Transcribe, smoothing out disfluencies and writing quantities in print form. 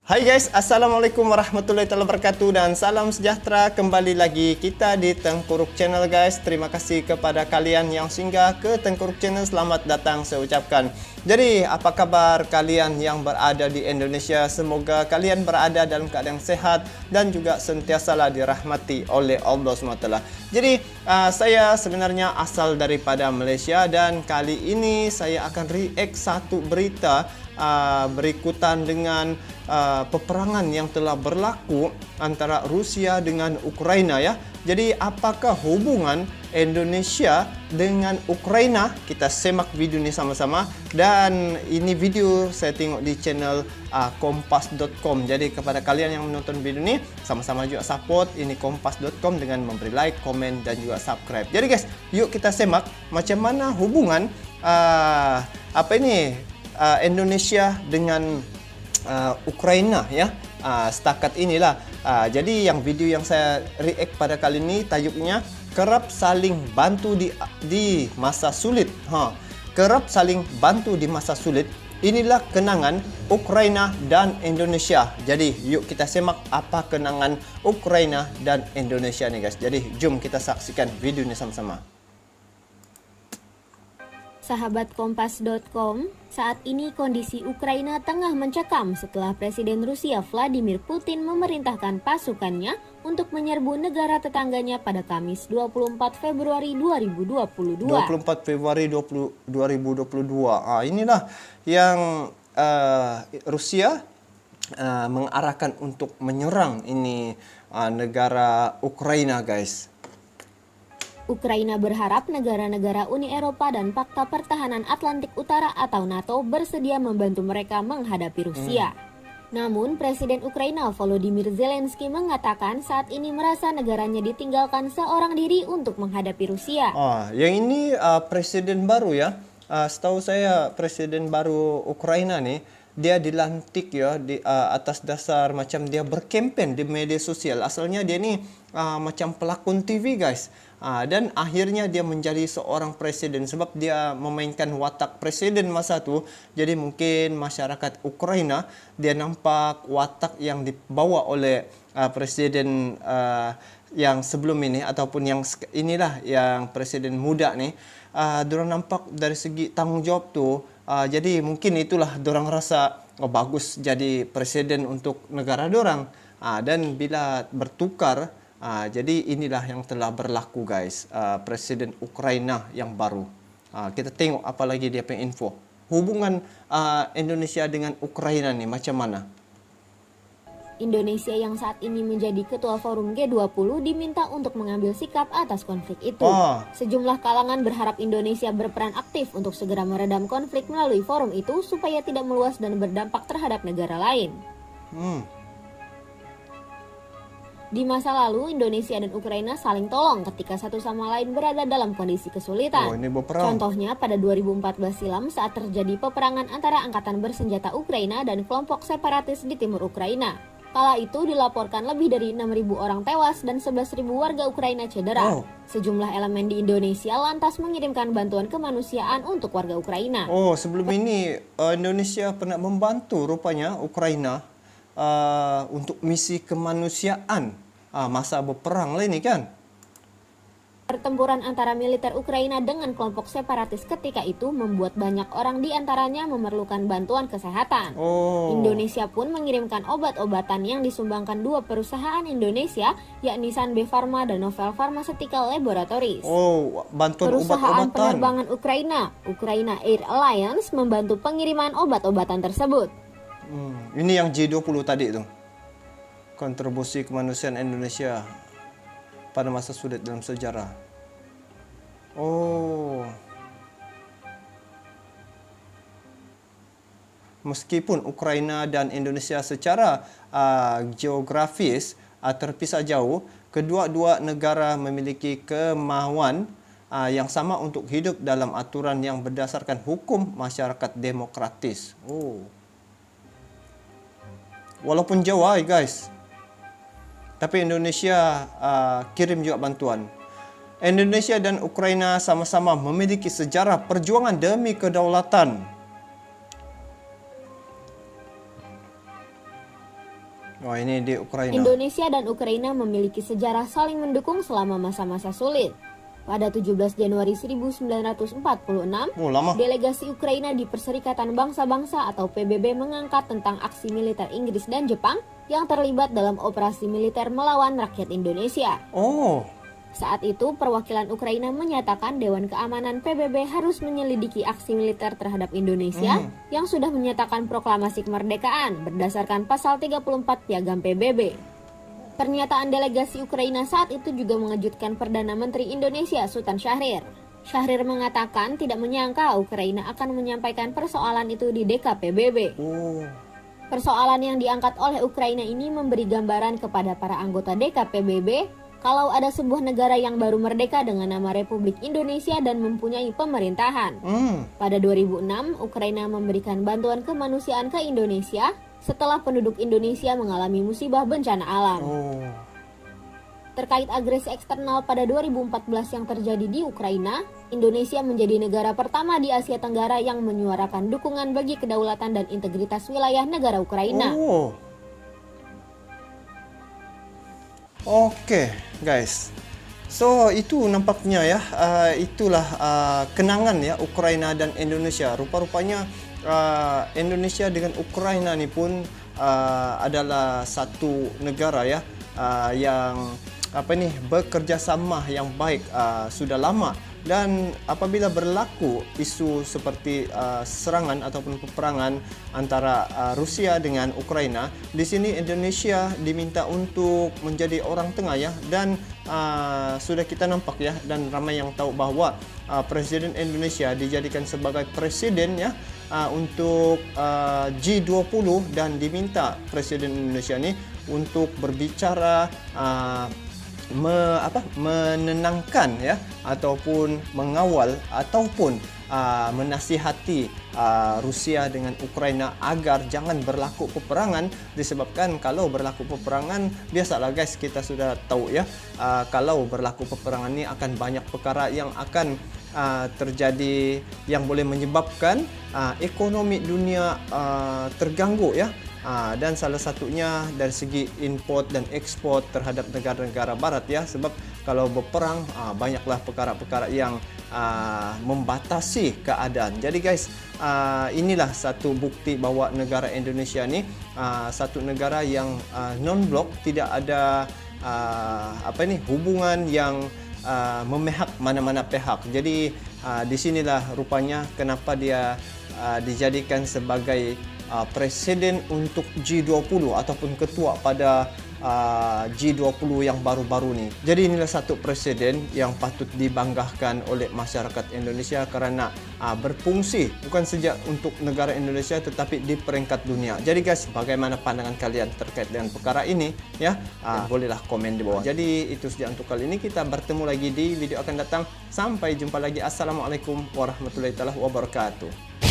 Hai guys, Assalamualaikum warahmatullahi wabarakatuh dan salam sejahtera. Kembali lagi kita di Tengkuruk Channel guys. Terima kasih kepada kalian yang singgah ke Tengkuruk Channel. Selamat datang saya ucapkan. Jadi, apa kabar kalian yang berada di Indonesia? Semoga kalian berada dalam keadaan sehat dan juga sentiasalah dirahmati oleh Allah SWT. Jadi, saya sebenarnya asal daripada Malaysia dan kali ini saya akan react satu berita berikutan dengan peperangan yang telah berlaku antara Rusia dengan Ukraina ya. Jadi apakah hubungan Indonesia dengan Ukraina? Kita semak video ini sama-sama. Dan ini video saya tengok di channel kompas.com. Jadi kepada kalian yang menonton video ini, sama-sama juga support ini kompas.com dengan memberi like, komen dan juga subscribe. Jadi guys, yuk kita semak macam mana hubungan Indonesia dengan Ukraina ya. Setakat inilah. Jadi yang video yang saya react pada kali ini tajuknya kerap saling bantu di masa sulit. Kerap saling bantu di masa sulit. Inilah kenangan Ukraina dan Indonesia. Jadi yuk kita semak apa kenangan Ukraina dan Indonesia nih guys. Jadi jom kita saksikan video ini sama-sama. Sahabat Kompas.com, saat ini kondisi Ukraina tengah mencekam setelah Presiden Rusia Vladimir Putin memerintahkan pasukannya untuk menyerbu negara tetangganya pada Kamis 24 Februari 2022. 24 Februari 2022. Inilah yang Rusia mengarahkan untuk menyerang ini negara Ukraina guys. Ukraina berharap negara-negara Uni Eropa dan Pakta Pertahanan Atlantik Utara atau NATO bersedia membantu mereka menghadapi Rusia. Namun, Presiden Ukraina Volodymyr Zelensky mengatakan saat ini merasa negaranya ditinggalkan seorang diri untuk menghadapi Rusia. Yang ini presiden baru ya. Setahu saya presiden baru Ukraina nih, dia dilantik ya atas dasar macam dia berkempen di media sosial. Asalnya dia ni macam pelakon TV guys. Dan akhirnya dia menjadi seorang presiden sebab dia memainkan watak presiden masa tu. Jadi mungkin masyarakat Ukraina dia nampak watak yang dibawa oleh presiden yang sebelum ini ataupun yang inilah yang presiden muda ni. Diorang nampak dari segi tanggungjawab tu. Jadi mungkin itulah diorang rasa bagus jadi presiden untuk negara diorang. Dan bila bertukar, jadi inilah yang telah berlaku guys. Presiden Ukraina yang baru. Kita tengok apa lagi dia punya info. Hubungan Indonesia dengan Ukraina ni macam mana? Indonesia yang saat ini menjadi ketua forum G20 diminta untuk mengambil sikap atas konflik itu. Sejumlah kalangan berharap Indonesia berperan aktif untuk segera meredam konflik melalui forum itu supaya tidak meluas dan berdampak terhadap negara lain. Di masa lalu, Indonesia dan Ukraina saling tolong ketika satu sama lain berada dalam kondisi kesulitan. Contohnya pada 2014 silam saat terjadi peperangan antara angkatan bersenjata Ukraina dan kelompok separatis di timur Ukraina. Kala itu dilaporkan lebih dari 6.000 orang tewas dan 11.000 warga Ukraina cedera. Sejumlah elemen di Indonesia lantas mengirimkan bantuan kemanusiaan untuk warga Ukraina. Sebelum ini Indonesia pernah membantu rupanya Ukraina untuk misi kemanusiaan masa berperang lah ini kan. Pertempuran antara militer Ukraina dengan kelompok separatis ketika itu membuat banyak orang diantaranya memerlukan bantuan kesehatan. Indonesia pun mengirimkan obat-obatan yang disumbangkan dua perusahaan Indonesia, yakni Sanbe Pharma dan Novel Pharmaceutical Laboratories. Bantuan perusahaan obat-obatan. Penerbangan Ukraina Air Alliance membantu pengiriman obat-obatan tersebut. Ini yang G20 tadi tu. Kontribusi kemanusiaan Indonesia pada masa sulit dalam sejarah. Meskipun Ukraina dan Indonesia secara geografis terpisah jauh, kedua-dua negara memiliki kemauan yang sama untuk hidup dalam aturan yang berdasarkan hukum masyarakat demokratis. Walaupun jauh guys. Tapi Indonesia kirim juga bantuan. Indonesia dan Ukraina sama-sama memiliki sejarah perjuangan demi kedaulatan. Oh, ini di Ukraina. Indonesia dan Ukraina memiliki sejarah saling mendukung selama masa-masa sulit. Pada 17 Januari 1946, delegasi Ukraina di Perserikatan Bangsa-Bangsa atau PBB mengangkat tentang aksi militer Inggris dan Jepang yang terlibat dalam operasi militer melawan rakyat Indonesia. Oh. Saat itu, perwakilan Ukraina menyatakan Dewan Keamanan PBB harus menyelidiki aksi militer terhadap Indonesia yang sudah menyatakan proklamasi kemerdekaan berdasarkan pasal 34 Piagam PBB. Pernyataan delegasi Ukraina saat itu juga mengejutkan Perdana Menteri Indonesia Sultan Syahrir. Syahrir mengatakan tidak menyangka Ukraina akan menyampaikan persoalan itu di DKPBB. Persoalan yang diangkat oleh Ukraina ini memberi gambaran kepada para anggota DKPBB kalau ada sebuah negara yang baru merdeka dengan nama Republik Indonesia dan mempunyai pemerintahan. Pada 2006, Ukraina memberikan bantuan kemanusiaan ke Indonesia setelah penduduk Indonesia mengalami musibah bencana alam. Terkait agresi eksternal pada 2014 yang terjadi di Ukraina, Indonesia menjadi negara pertama di Asia Tenggara yang menyuarakan dukungan bagi kedaulatan dan integritas wilayah negara Ukraina. Oke, guys. So, itu nampaknya ya, itulah kenangan ya Ukraina dan Indonesia. Rupa-rupanya Indonesia dengan Ukraina ni pun adalah satu negara ya yang bekerja sama yang baik sudah lama, dan apabila berlaku isu seperti serangan ataupun peperangan antara Rusia dengan Ukraina, di sini Indonesia diminta untuk menjadi orang tengah ya, dan sudah kita nampak ya, dan ramai yang tahu bahwa Presiden Indonesia dijadikan sebagai presiden ya untuk G20, dan diminta Presiden Indonesia ni untuk berbicara menenangkan ya, ataupun mengawal ataupun menasihati Rusia dengan Ukraina agar jangan berlaku peperangan, disebabkan kalau berlaku peperangan, biasalah guys, kita sudah tahu ya, kalau berlaku peperangan ini akan banyak perkara yang akan terjadi yang boleh menyebabkan ekonomi dunia terganggu ya. Dan salah satunya dari segi import dan ekspor terhadap negara-negara barat ya, sebab kalau berperang banyaklah perkara-perkara yang membatasi keadaan. Jadi guys, inilah satu bukti bahwa negara Indonesia ni satu negara yang non-blok, tidak ada hubungan yang memihak mana-mana pihak. Jadi di sinilah rupanya kenapa dia dijadikan sebagai presiden untuk G20 ataupun ketua pada G20 yang baru-baru ni. Jadi inilah satu presiden yang patut dibanggakan oleh masyarakat Indonesia kerana berfungsi bukan saja untuk negara Indonesia tetapi di peringkat dunia. Jadi guys, bagaimana pandangan kalian terkait dengan perkara ini ya? Bolehlah komen di bawah. Jadi itu saja untuk kali ini, kita bertemu lagi di video akan datang. Sampai jumpa lagi. Assalamualaikum warahmatullahi wabarakatuh.